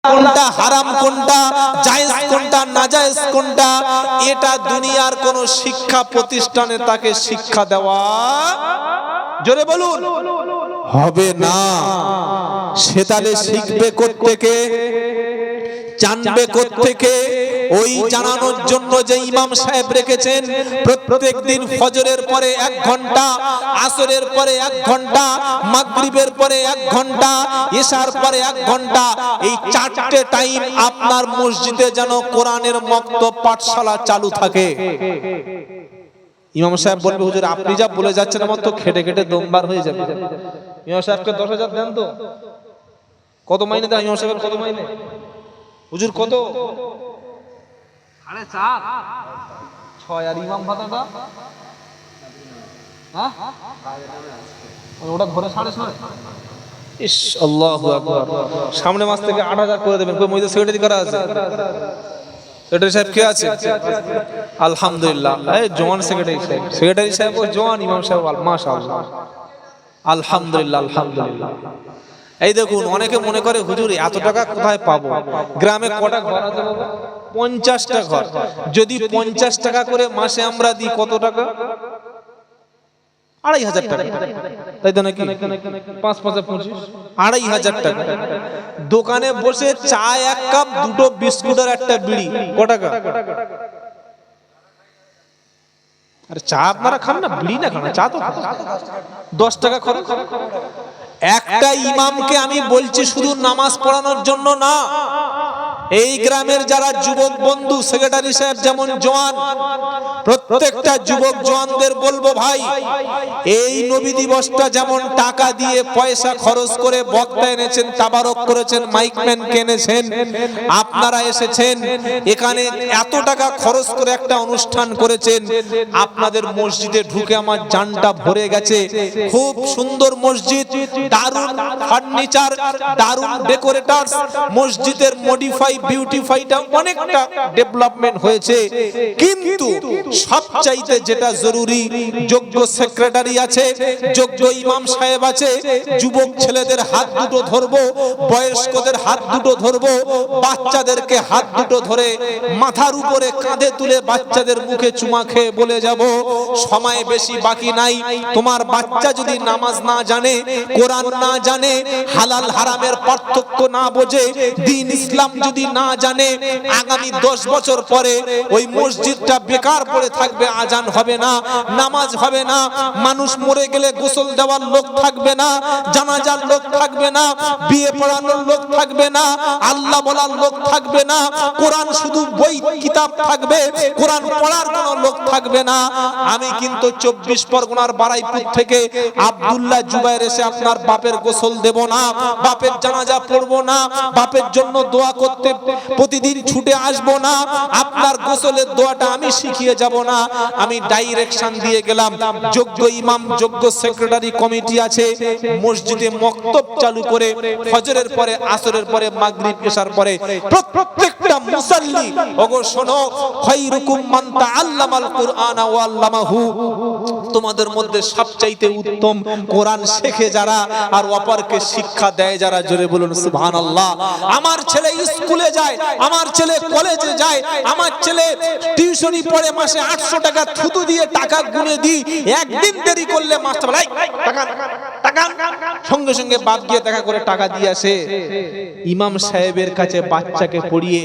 কোনটা হারাম, কোনটা জায়েজ, কোনটা নাজায়েজ, কোনটা, এটা দুনিয়ার কোন শিক্ষা প্রতিষ্ঠানে তাকে শিক্ষা দেওয়া, জোরে বলুন, হবে না। সে তাহলে শিখবে কোত্থেকে, জানবে কোত্থেকে? ওই জানানোর জন্য যে ইমাম সাহেব রেখেছেন প্রত্যেক দিন ফজরের পরে 1 ঘন্টা, আসরের পরে 1 ঘন্টা, মাগরিবের পরে 1 ঘন্টা, ইশার পরে 1 ঘন্টা, এই 4টে টাইম আপনার মসজিদে যেন কোরআনের মক্তব পাঠশালা চালু থাকে। ইমাম সাহেব বলবে, হুজুর আপনি যা বলে যাচ্ছেন আমার তো খেটে খেটে দমবার হয়ে যাবে। ইমাম সাহেবকে 10,000 দেন তো। কত মাইনে দেয় ইমাম সাহেবের? কত মাইনে হুজুর? কত? 4.5 6। আর ইমাম ভাতাটা? হ্যাঁ, ওটা ধরে 6.5। ইস, আল্লাহু আকবার। সামনে মাস থেকে 8,000 করে দেবেন। কই মসজিদে সেক্রেটারি করা আছে? সেক্রেটারি সাহেব কে আছে? আলহামদুলিল্লাহ, এই জওয়ান সেক্রেটারি সাহেব। সেক্রেটারি সাহেব ও জওয়ান, ইমাম সাহেব মাশাআল্লাহ, আলহামদুলিল্লাহ আলহামদুলিল্লাহ। এই দেখুন, অনেকে মনে করে হুজুর এত টাকা কোথায় পাবো? গ্রামে কটা ঘর আছে বাবা? 50টা ঘর। যদি 50 টাকা করে মাসে আমরা দিই, কত টাকা? 2,500 টাকা, তাই তো নাকি? 5 5 25, 2,500 টাকা। দোকানে বসে চা 1 কাপ, 2টো বিস্কুট আর একটা বিড়ি, কত টাকা? আরে চা আপনারা খান না, বিড়ি না খান, চা তো খান। 10 টাকা খরচ। একটা ইমামকে আমি বলছি শুধু নামাজ পড়ানোর জন্য না, এই গ্রামের যারা যুবক বন্ধু, সেক্রেটারি সাহেব যেমন জওয়ান, প্রত্যেকটা যুবক জওয়ানদের বলবো, ভাই এই নবী দিবসটা যেমন টাকা দিয়ে পয়সা খরচ করে বক্তা এনেছেন, তাবারক করেছেন, মাইকম্যান কিনেছেন, আপনারা এসেছেন এখানে এত টাকা খরচ করে একটা অনুষ্ঠান করেছেন, আপনাদের মসজিদে ঢুকে আমার জানটা ভরে গেছে। খুব সুন্দর মসজিদ, দারুণ ফার্নিচার, দারুণ ডেকোরেটরস, মসজিদের মডিফাই বিউটিফাইটা অনেকটা ডেভেলপমেন্ট হয়েছে। কিন্তু সবচাইতে যেটা জরুরি, যোগ্য সেক্রেটারি আছে, যোগ্য ইমাম সাহেব আছে, যুবক ছেলেদের হাত দুটো ধরবো, বয়স্কদের হাত দুটো ধরবো, বাচ্চাদেরকে হাত দুটো ধরে মাথার উপরে কাঁধে তুলে বাচ্চাদের মুখে চুমা খেয়ে বলে যাব, সময় বেশি বাকি নাই। তোমার বাচ্চা যদি নামাজ না জানে, কোরআন না জানে, হালাল হারামের পার্থক্য না বোঝে, দ্বীন ইসলাম যদি না জানে, আগামী 10 বছর পরে ওই মসজিদটা বেকার পড়ে থাকবে, আজান হবে না, নামাজ হবে না, মানুষ মরে গেলে গোসল দেওয়ার লোক থাকবে না, জানাজার লোক থাকবে না, বিয়ে পড়ানোর লোক থাকবে না, আল্লাহ বলার লোক থাকবে না, কোরআন শুধু বই কিতাব থাকবে, কোরআন পড়ার কোনো লোক থাকবে না। আমি কিন্তু 24 পরগনার বারাইপুর থেকে আব্দুল্লাহ জুবাইর এসে আপনার বাপের গোসল দেব না, বাপের জানাজা পড়বো না, বাপের জন্য দোয়া করতে প্রতিদিন ছুটে আসবো না, আপনার গোসলের দোয়াটা আমি শিখিয়ে যাব না। আমি ডাইরেকশন দিয়ে গেলাম, যোগ্য ইমাম, যোগ্য সেক্রেটারি কমিটি আছে, মসজিদে মক্তব চালু করে ফজরের পরে, আসরের পরে, মাগরিব এশার পরে প্রত্যেকটা মুসাল্লি, ওগো শোনো, খায়রুকুম মান তাআল্লামাল কুরআনা ওয়া আল্লামাহু, তোমাদের মধ্যে সবচাইতে উত্তম কোরআন শেখে যারা আর অপরকে শিক্ষা দেয় যারা। জোরে বলুন সুবহানাল্লাহ। আমার ছেলে স্কুলে যায়, আমার ছেলে কলেজে যায়, আমার ছেলে টিউশনি পড়ে, মাসে 800 টাকা থুতু দিয়ে টাকা গুনে দিই, একদিন দেরি করলে মাস্টার বলে টাকা টাকা, সঙ্গে সঙ্গে বাপ গিয়ে দেখা করে টাকা দিয়ে আসে। ইমাম সাহেবের কাছে বাচ্চাকে পড়িয়ে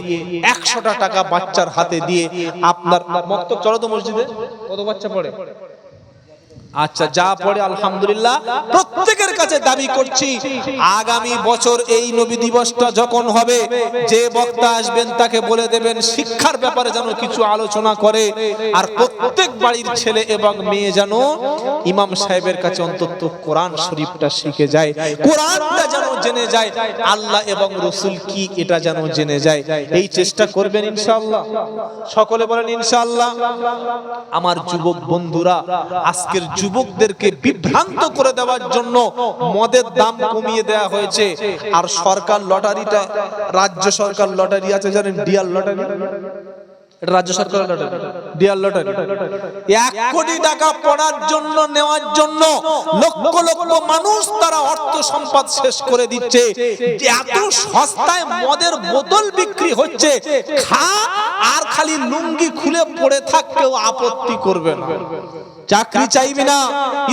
100টা টাকা বাচ্চার হাতে দিয়ে আপনার মক্তব চলো তো মসজিদে। কত বাচ্চা পড়ে? আচ্ছা, যা পড়ে আলহামদুলিল্লাহ। প্রত্যেকের কাছে দাবি করছি, আগামী বছর এই নবী দিবসটা যখন হবে, যে বক্তা আসবেন তাকে বলে দেবেন শিক্ষার ব্যাপারে যেন কিছু আলোচনা করে, আর প্রত্যেক বাড়ির ছেলে এবং মেয়ে যেন ইমাম সাহেবের কাছে অন্তত কোরআন শরীফটা শিখে যায়, কোরআনটা যেন জেনে যায়, আল্লাহ এবং রাসূল কি এটা যেন জেনে যায়। এই চেষ্টা করবেন ইনশাআল্লাহ? সকলে বলেন ইনশাআল্লাহ। আমার যুবক বন্ধুরা, আজকের যুবকদেরকে বিভ্রান্ত করে দেওয়ার জন্য মদের দাম কমিয়ে দেওয়া হয়েছে, আর সরকার লটারিটা, রাজ্য সরকার লটারি আছে জানেন, ডিয়ার লটারি, এটা রাজ্য সরকারের লটারি, ডিয়ার লটারি। 1 কোটি টাকা পড়ার জন্য, নেওয়ার জন্য লক্ষ লক্ষ মানুষ তারা অর্থ সম্পদ শেষ করে দিচ্ছে। এত সস্তায় মদের বোতল বিক্রি হচ্ছে, খা আর খালি লুঙ্গি খুলে পড়ে থাক, কেউ আপত্তি করবে না। চাকরি চাইবি না,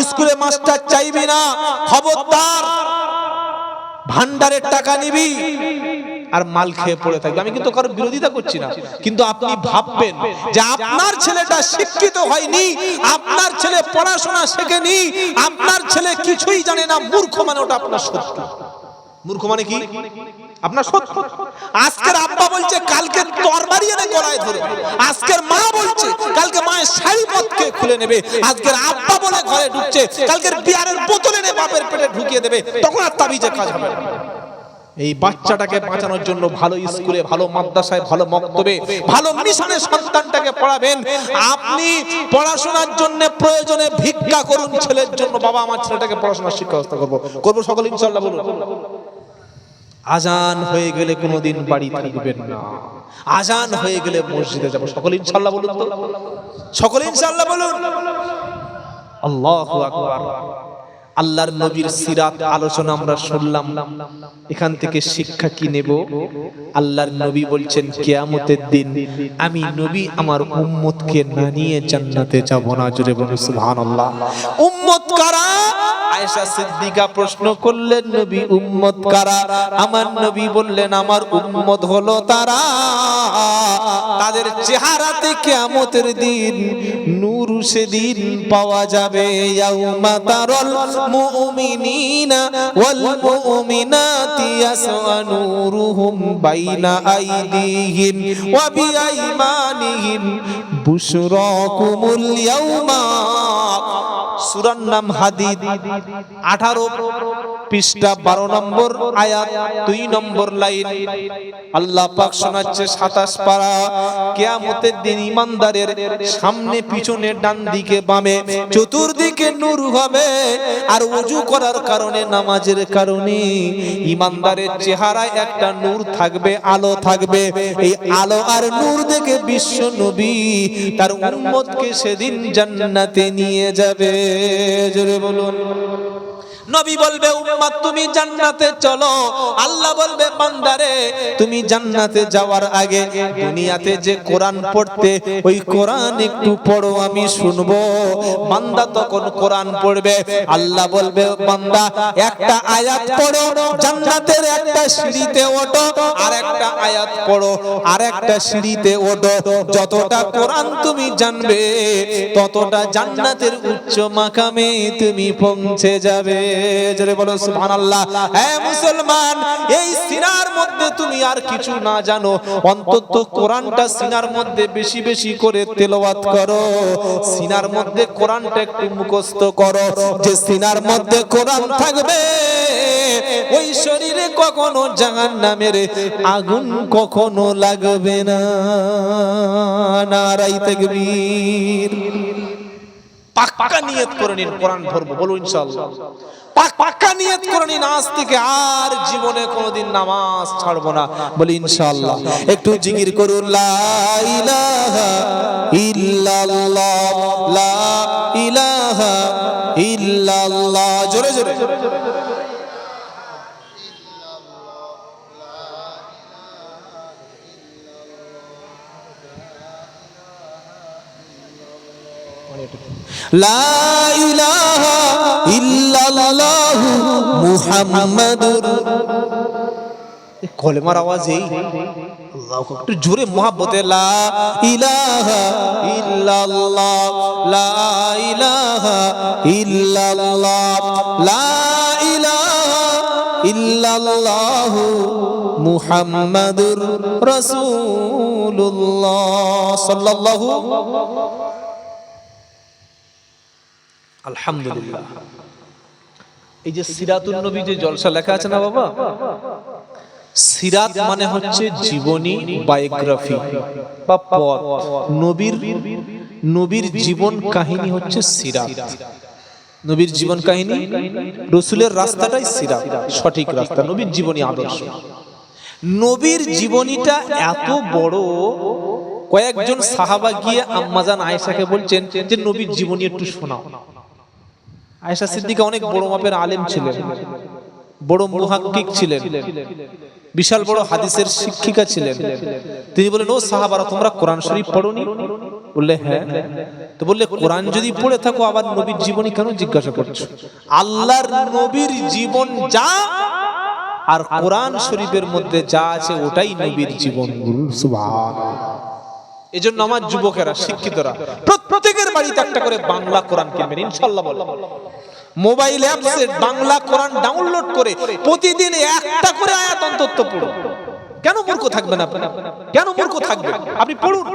স্কুলে মাস্টার চাইবি না, খবরদার ভান্ডারের টাকা নিবি আর মাল খেয়ে পড়ে থাকবে। আমি কিন্তু কারো বিরোধিতা করছি না, কিন্তু আপনি ভাববেন যে আপনার ছেলেটা শিক্ষিত হয়নি, আপনার ছেলে পড়াশোনা শেখেনি, আপনার ছেলে কিছুই জানে না, মূর্খ মানে ওটা আপনার শত্রু। মূর্খ মানে কি? আপনার শত্রু। আজকের আব্বা বলছে কালকে তরবারি এনে গলায় ধরে, আজকের মা বলছে কালকে মায়ের শাড়ি পথকে খুলে নেবে, আজকের আব্বা বলে ঘরে ঢুকছে কালকের বিয়ারের বোতল এনে বাপের পেটে ঢুকিয়ে দেবে, তখন আর তাবিজে কাজ হবে না। এই বাচ্চাটাকে বাঁচানোর জন্য ভালো স্কুলে, ভালো মাদ্রাসায়, ভালো মক্তবে, ভালো মিশনে সন্তানটাকে পড়াবেন। আপনি পড়াশোনার জন্য প্রয়োজনে ভিক্ষা করুন ছেলের জন্য, বাবা আমার ছেলেটাকে পড়াশোনার শিক্ষা ব্যবস্থা করবো সকলে ইনশাআল্লাহ বলুন। আজান হয়ে গেলে কোনোদিন বাড়ি থাকবেন না, আজান হয়ে গেলে মসজিদে যাব, সকলে ইনশাআল্লাহ বলুন তো, সকলে ইনশাআল্লাহ বলুন। আল্লাহু আকবার। আল্লাহর নবীর সিরাত আলোচনা আমরা শুনলাম, এখান থেকে শিক্ষা কি নেব? আল্লাহর নবী বলছেন কিয়ামতের দিন আমি নবী আমার উম্মতকে না নিয়ে জান্নাতে যাব না। জোরে বলুন সুবহানাল্লাহ। উম্মত কারা? আয়েশা সিদ্দিকা প্রশ্ন করলেন নবী উম্মত কারা? আমার নবী বললেন আমার উম্মত হলো তারা, তাদের চেহারাতে কিয়ামতের দিন নূর সেদিন পাওয়া যাবে। ইয়াউমা তারাল মুমিনিনা ওয়াল মুমিনাতি ইয়াসআ নূরুহুম বাইনা আইদিহিম ওয়া বিআইমানিহিম বুশরাকুমুল ইয়াউমা। সূরার নাম হাদিদ, 18 পৃষ্ঠা 12 নম্বর আয়াত 2 নম্বর লাইন। আল্লাহ পাক শোনাচ্ছে 27 পারা, কিয়ামতের দিন ঈমানদারের সামনে পিছনে ডান দিকে বামে চতুর্দিকে নূর হবে। আর ওযু করার কারণে, নামাজের কারণে ঈমানদারের চেহারায় একটা নূর থাকবে, আলো থাকবে। এই আলো আর নূর দেখে বিশ্ব নবী তার উম্মতকে সেদিন জান্নাতে নিয়ে যাবে। জোরে বলুন। নবী বলবে উম্মত তুমি জান্নাতে চলো, আল্লাহ বলবে বান্দারে তুমি জান্নাতে যাওয়ার আগে দুনিয়াতে যে কোরআন পড়তে, ওই কোরআন একটু পড়ো আমি শুনবো। বান্দা তখন কোরআন পড়বে, আল্লাহ বলবে বান্দা একটা আয়াত পড়ো, জান্নাতের একটা সিঁড়িতে ওঠো, আর একটা আয়াত পড়ো, আর একটা সিঁড়িতে ওঠো। যতটা কোরআন তুমি জানবে ততটা জান্নাতের উচ্চ মাকামে তুমি পৌঁছে যাবে। জোরে বলো সুবহানাল্লাহ। হে মুসলমান, এই সিনার মধ্যে তুমি আর কিছু না জানো, অন্তত কোরআনটা সিনার মধ্যে বেশি বেশি করে তেলাওয়াত করো, সিনার মধ্যে কোরআনটা একটু মুখস্থ করো। যে সিনার মধ্যে কোরআন থাকবে ওই শরীরে কখনো জাহান্নামের আগুন কখনো লাগবে না। নারায়ে তাকবীর। পাক্কা নিয়ত করে নিন কোরআন পড়বো, বলুন ইনশাআল্লাহ। পাক্কা নিয়ত করে নিন আজ থেকে আর জীবনে কোনোদিন নামাজ ছাড়বো না, বলি ইনশাআল্লাহ। একটু জিকির করুন লা ইলাহা ইল্লাল্লাহ, লা ইলাহা ইল্লাল্লাহ। জোরে জোরে। লা ইলাহা ইল্লাল্লাহ মুহাম্মাদুর। কলেমার আওয়াজ এই আল্লাহু আকবার, একটু জোরে মহব্বতে লা ইলাহা ইল্লাল্লাহ, লা ইলাহা ইল্লাল্লাহ, লা ইলাহা ইল্লাল্লাহ মুহাম্মাদুর রাসূলুল্লাহ সাল্লাল্লাহু। আলহামদুলিল্লাহ। এই যে সিরাতুন নবী যে জলসা লেখা আছে না বাবা, সিরাত মানে হচ্ছে জীবনী, বায়োগ্রাফি বা পথ। নবীর জীবন কাহিনী হচ্ছে সিরাত। নবীর জীবন কাহিনী, রাসূলের রাস্তাটাই সিরাত, সঠিক রাস্তা, নবীর জীবনী আদর্শ। নবীর জীবনীটা এত বড়, কয়েকজন সাহাবা গিয়ে আম্মাজান আয়েশাকে বলছেন যে নবীর জীবনী একটু শোনাও। আয়েশা সিদ্দিকা অনেক বড় মাপের আলেম ছিলেন, বড় মুহাক্কিক ছিলেন, বিশাল বড় হাদিসের শিক্ষিকা ছিলেন। তিনি বলেন, ও সাহাবারা, তোমরা কোরআন শরীফ পড়োনি? বললে হ্যাঁ। তো বললে, কোরআন যদি পড়ে থাকো আবার নবীর জীবনী কেন জিজ্ঞাসা করছো? আল্লাহর নবীর জীবন যা আর কোরআন শরীফের মধ্যে যা আছে ওটাই নবীর জীবন। সুবহানাল্লাহ। এজন্য আমার যুবকেরা, শিক্ষিতরা প্রত্যেকের বাড়িতে একটা করে বাংলা কোরআন কিনবেন ইনশাআল্লাহ। বলে মোবাইল অ্যাপসে বাংলা কোরআন ডাউনলোড করে প্রতিদিন একটা করে আয়াত অন্তত পড়ুন। কেন মূর্খ থাকবেন আপনি? কেন মূর্খ থাকবেন? আপনি পড়ুন।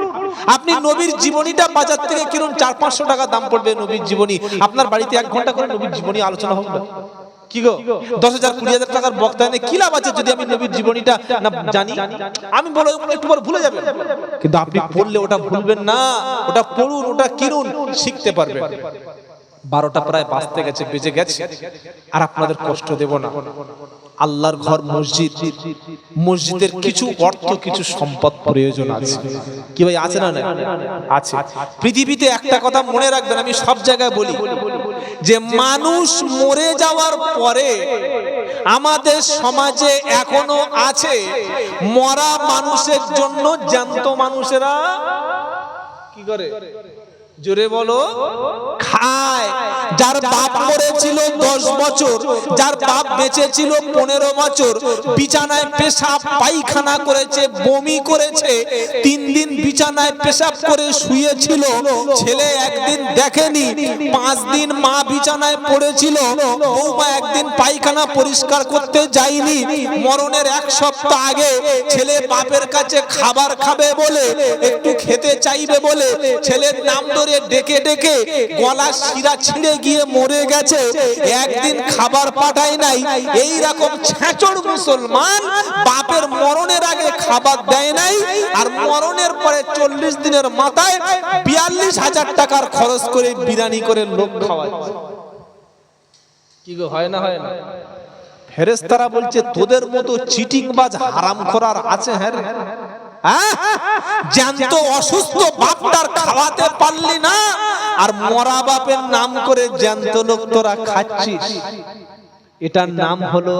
আপনি নবীর জীবনীটা বাজার থেকে কিনুন, 400-500 টাকা দাম পড়বে নবীর জীবনী। আপনার বাড়িতে 1 ঘন্টা করে নবীর জীবনী আলোচনা হবে না? কি গো, 10,000-20,000 টাকার বক্তা এনে কি লাভ আছে যদি আমি নবীর জীবনীটা না জানি? আমি বলো একটু পর ভুলে যাবেন, কিন্তু আপনি পড়লে ওটা ভুলবেন না। ওটা পড়ুন, ওটা কিনুন, শিখতে পারবেন। 12টা প্রায় বাজতে গেছে, বেজে গেছে, আর আপনাদের কষ্ট দেব না। আল্লাহর ঘর মসজিদ, মসজিদের কিছু অর্থ, কিছু সম্পদ প্রয়োজন আছে। কি ভাই, আছে না? আছে। পৃথিবীতে একটা কথা মনে রাখবেন, আমি সব জায়গায় বলি, যে মানুষ মরে যাওয়ার পরে আমাদের সমাজে এখনো আছে মরা মানুষের জন্য জ্যান্ত মানুষেরা কি করে? জোরে বলো, খায়। যার বাপ মরেছিল 10 বছর, যার বাপ বেঁচে ছিল 15 বছর, বিছানায় পেশাব পায়খানা করেছে, বমি করেছে, 3 দিন বিছানায় পেশাব করে শুয়েছিল, ছেলে একদিন দেখেনি, 5 দিন মা বিছানায় পড়েছিল, বৌমা একদিন পায়খানা পরিষ্কার করতে যায়নি, মরণের 1 সপ্তাহ আগে ছেলে বাপের কাছে খাবার খাবে বলে, একটু খেতে চাইবে বলে ছেলের নাম ডেকে ডেকে গলা শিরা ছিঁড়ে গিয়ে মরে গেছে, একদিন খাবার পাঠায় নাই। এই রকম ছেঁচড় মুসলমান বাপের মরণের আগে খাবার দেয় নাই, আর মরণের পরে 40 দিনের মাথায় 42,000 টাকার খরচ করে বিরিয়ানি করে লোক খাওয়াচ্ছে। কি গো, হয় না? হয় না? ফেরেশতারা বলছে, তোদের মতো চিটিংবাজ হারামখোর আর আছে? হ্যাঁ, জ্যান্ত অসুস্থ বাপটার খাওয়াতে পারলি না, আর মরা বাপের নাম করে জ্যান্ত লোক তোরা খাচ্ছিস। এটার নাম হলো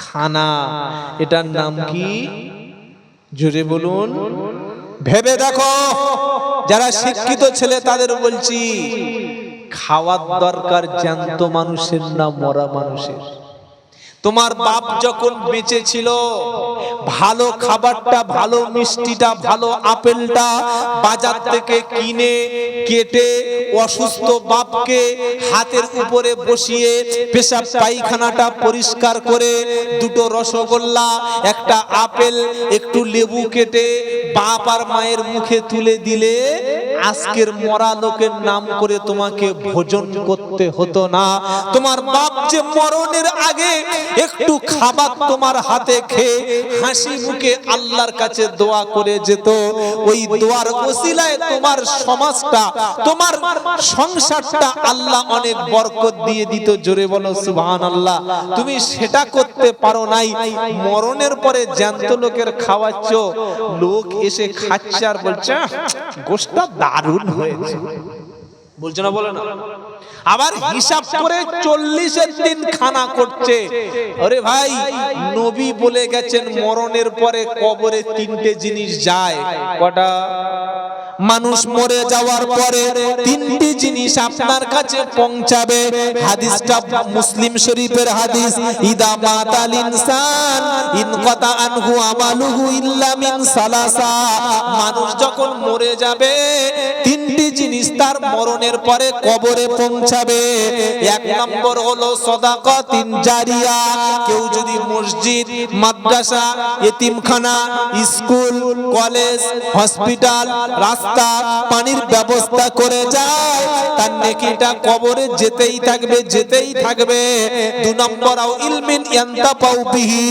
খানা। এটার নাম কি? জোরে বলুন। ভেবে দেখো, যারা শিক্ষিত ছেলে তাদের বলছি, খাওয়ার দরকার জ্যান্ত মানুষের না মরা মানুষের? তোমার বাপ যখন বেঁচে ছিল, ভালো খাবারটা, ভালো মিষ্টিটা, ভালো আপেলটা বাজার থেকে কিনে কেটে অসুস্থ বাপকে হাতের উপরে বসিয়ে পেশাব পায়খানাটা পরিষ্কার করে 2টো রসগোল্লা, একটা আপেল, একটু লেবু কেটে বাপ আর মায়ের মুখে তুলে দিলে আজকের মরা লোকের নাম করে তোমাকে ভোজন করতে হতো না। তোমার বাপ যে মরণের আগে একটু খাবার তোমার হাতে খেয়ে হাসি মুখে আল্লাহর কাছে দোয়া করে যেত, ওই দোয়ার ওসিলায় তোমার সমাজটা, তোমার সংসারটা আল্লাহ অনেক বরকত দিয়ে দিত। জোরে বলো সুবহানাল্লাহ। তুমি সেটা করতে পারো নাই, মরণের পরে জ্যান্ত লোকের খাওয়াচ্ছ, লোক এসে খাচ্ছে আর বলছে গোশতটা দারুণ হয়েছে, বলছো না? বলে না? আবার হিসাব করে 40 দিন খানা করছে। আরে ভাই, নবী বলে গেছেন মরণের পরে কবরে 3টে জিনিস যায়। কটা? মানুষ মরে যাওয়ার পরে 3টি জিনিস আপনার কাছে পৌঁছাবে। হাদিসটা মুসলিম শরীফের হাদিস, ইদা মাতাল ইনসান ইনকাতা আনহু আমালুহু ইল্লা মিন সালাসা। মানুষ যখন মরে যাবে 3টি জিনিস তার মরণের পরে কবরে পৌঁছাবে। 1 নম্বর হলো সাদাকাতুন জারিয়া। কেউ যদি মসজিদ, মাদ্রাসা, এতিমখানা, স্কুল, কলেজ, হসপিটাল, রাস্তা রাস্তা পানির ব্যবস্থা করে যায়, তার নেকিটা কবরে যেতেই থাকবে, যেতেই থাকবে। 2 নম্বর আও ইলমিন ইয়ান্তাফাউ বিহি,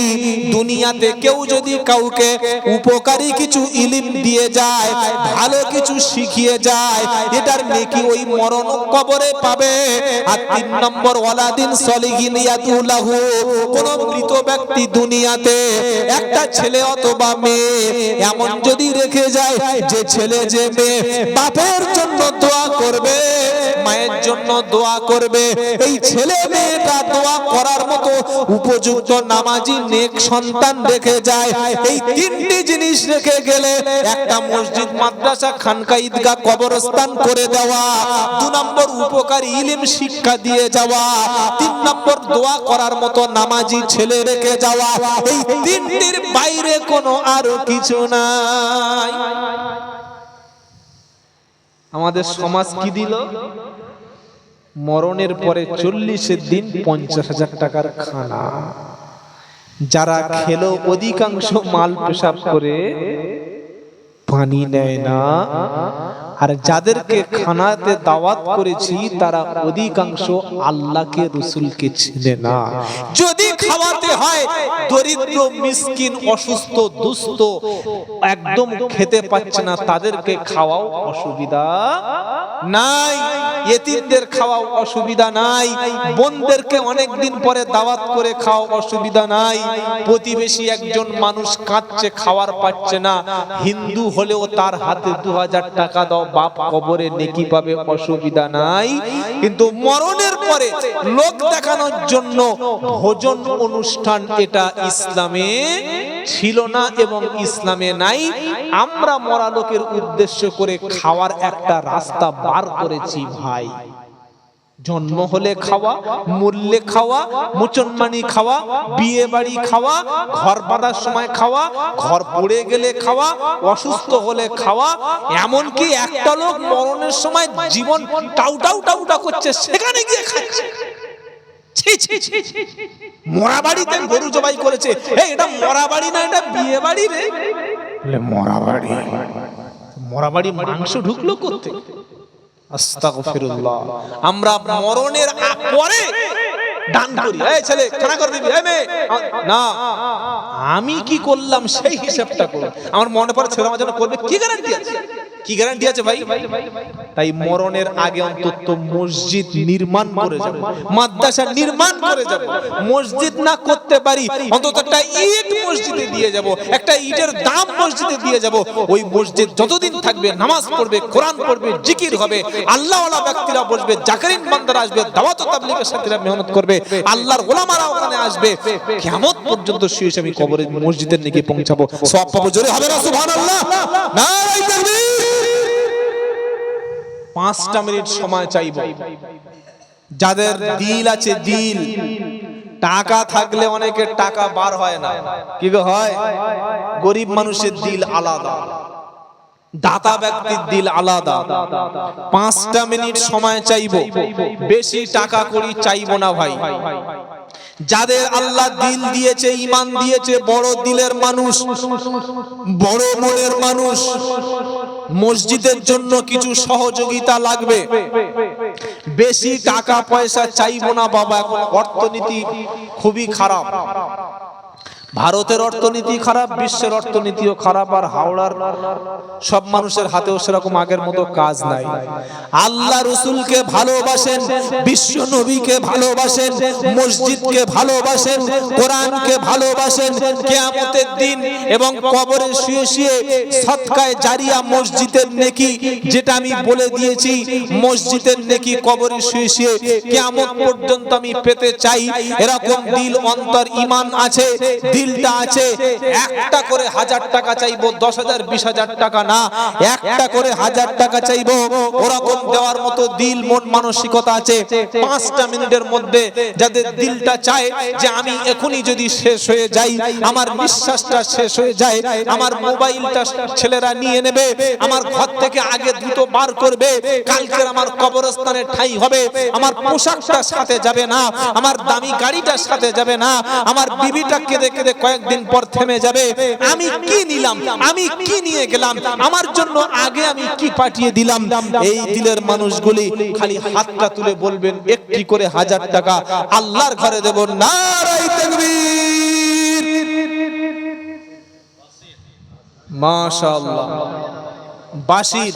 দুনিয়াতে কেউ যদি কাউকে উপকারী কিছু ইলম দিয়ে যায়, ভালো কিছু শিখিয়ে যায়, এটার নেকি ওই মরণ কবরে পাবে। আর 3 নম্বর ওয়ালাদিন সলিহিন ইয়াতুলাহু, কোন মৃত ব্যক্তি দুনিয়াতে একটা ছেলে অথবা মেয়ে এমন যদি রেখে যায়, যে ছেলে যে মেয়ে বাপের জন্য দোয়া করবে, মায়ের জন্য দোয়া করবে, এই ছেলে মেয়েটা দোয়া করার মতো উপযুক্ত নামাজি নেক সন্তান রেখে যায়। এই 3টি জিনিস রেখে গেলে, একটা মসজিদ, মাদ্রাসা, খানকা, ঈদগাহ, কবরস্থান করে দেওয়া, 2 নম্বর উপকারী ইলম শিক্ষা দিয়ে যাওয়া, 3 নম্বর দোয়া করার মতো নামাজি ছেলে রেখে যাওয়া, এই 3টির বাইরে কোনো আরো কিছু নাই। আমাদের সমাজ কি দিল? মরণের পরে 40 দিন 50,000 টাকার খানা। যারা খেলো অধিকাংশ মাল পেশাব করে পানি নেয় না, আর যাদেরকে খানাতে দাওয়াত করেছি তারা অধিকাংশ আল্লাহকে, রসুলকে চেনে না। যদি খাওয়াতে হয় দরিদ্র, মিসকিন, অসুস্থ, দুস্থ, একদম খেতে পাচ্ছে না, তাদেরকে খাওয়াও অসুবিধা নাই, ইতিমদের খাওয়াও অসুবিধা নাই, বোনদেরকে অনেকদিন পরে দাওয়াত করে খাওয়াও অসুবিধা নাই। প্রতিবেশী একজন মানুষ কাঁদছে, খাওয়ার পাচ্ছে না, হিন্দু হলেও তার হাতে 2000 টাকা দাও, বাপ কবরে নেকি পাবে, অসুবিধা নাই। কিন্তু মরণের পরে লোক দেখানোর জন্য ভোজন অনুষ্ঠান, এটা ইসলামে ছিল না এবং ইসলামে নাই। আমরা মরা লোকের উদ্দেশ্য করে খাওয়ার একটা রাস্তা বার করেছি ভাই। জন্ম হলে খাওয়া, মরলে খাওয়া, মুচনমানি খাওয়া, বিয়ে বাড়ি খাওয়া, ঘর বাঁধার সময় খাওয়া, ঘর পড়ে গেলে খাওয়া, অসুস্থ হলে খাওয়া, এমনকি একটা লোক মরণের সময় জীবন টাউটা করছে, সেখানে গিয়ে খাচ্ছে। মরা বাড়িতে গরু জবাই করেছে, এটা মরা বাড়ি না, এটা বিয়ে বাড়ি রে। মরা বাড়ি, মরা বাড়ি মাংস ঢুকলো করতে। আস্তাগফিরুল্লাহ। আমরা মরণের পরে দান করি, এই ছেলে খানা করে দিবি, এই মেয়ে না, আমি কি করলাম সেই হিসাবটা করো। আমার মনে পড়ে ছেলে আমার জন্য করবে, কি গ্যারান্টি আছে? কি গ্যারান্টি আছে ভাই? তাই মরণের আগে অন্তত মসজিদ নির্মাণ করে যাব, মাদ্রাসা নির্মাণ করে যাব। মসজিদ না করতে পারি, অন্তত একটা ইট মসজিদে দিয়ে যাব, একটা ইটের দাম মসজিদে দিয়ে যাব। ওই মসজিদ যতদিন থাকবে নামাজ পড়বে, কোরআন পড়বে, জিকির হবে, আল্লাহওয়ালা ব্যক্তিরা বসবে, জাকারিন বান্দারা আসবে, দাওয়াত ও তাবলীগের সাথীরা মেহনত করবে, আল্লাহর ওলামারা ওখানে আসবে। কিয়ামত পর্যন্ত শেষ আমি কবরের মসজিদের দিকে পৌঁছাবো, সওয়াব পাবো। জোরে হবে না সুবহানাল্লাহ? নারে তাকবীর। 5টা মিনিট সময় চাইব। যাদের দিল আছে, দিল, টাকা থাকলে অনেকের টাকা বার হয় না, কি গো হয়? গরিব মানুষের দিল আলাদা, দাতা ব্যক্তির দিল আলাদা। 5টা মিনিট সময় চাইব, বেশি টাকা করি চাইবো না ভাই। যাদের আল্লাহ দিল দিয়েছে, ঈমান দিয়েছে, বড় দিলের মানুষ, বড় মনের মানুষ, মসজিদের জন্য কিছু সহযোগিতা লাগবে, বেশি টাকা পয়সা চাইবো না বাবা। এখন অর্থনীতি খুবই খারাপ, ভারতের অর্থনীতি খারাপ, বিশ্বের অর্থনীতিও খারাপ, আর হাওড়ার সব মানুষের হাতেও সেরকম আগের মতো কাজ নাই। আল্লাহ রসুলকে ভালোবাসেন, বিশ্ব নবীকে ভালোবাসেন, মসজিদকে ভালোবাসেন, কোরআনকে ভালোবাসেন। কিয়ামতের দিন এবং কবরে শুয়ে শুয়ে সদকায়ে জারিয়া, মসজিদের নেকি, যেটা আমি বলে দিয়েছি, মসজিদের নেকি কবরে শুয়ে শুয়ে কিয়ামত পর্যন্ত আমি পেতে চাই। এরকম দিল, অন্তর, ঈমান আছে, দিলটা আছে। একটা করে 1000 টাকা চাইবো, 10,000 20,000 টাকা না, একটা করে 1000 টাকা চাইবো। ওরকম দেওয়ার মতো দিল, মন, মানসিকতা আছে। 5টা মিনিটের মধ্যে যাদের দিলটা চায় যে আমি এখনই যদি শেষ হয়ে যাই, আমার নিঃশ্বাসটা শেষ হয়ে যায়, আমার মোবাইলটা ছেলেরা নিয়ে নেবে, আমার ঘর থেকে আগে দ্রুত বার করবে, কালকের আমার কবরস্থানে ঠাঁই হবে, আমার পোশাকটা সাথে যাবে না, আমার দামি গাড়িটার সাথে যাবে না, আমার বিবিটা কেঁদে কেঁদে গেলে কয়েকদিন পর থেমে যাবে। আমি কি নিলাম, আমি কি নিয়ে গেলাম, আমার জন্য আগে আমি কি পাঠিয়ে দিলাম। এই দিলের মানুষগুলি খালি হাতটা তুলে বলবেন একটি করে 1000 টাকা আল্লাহর ঘরে দেব। নারায়ে তাকবীর, মাশাআল্লাহ। বাসির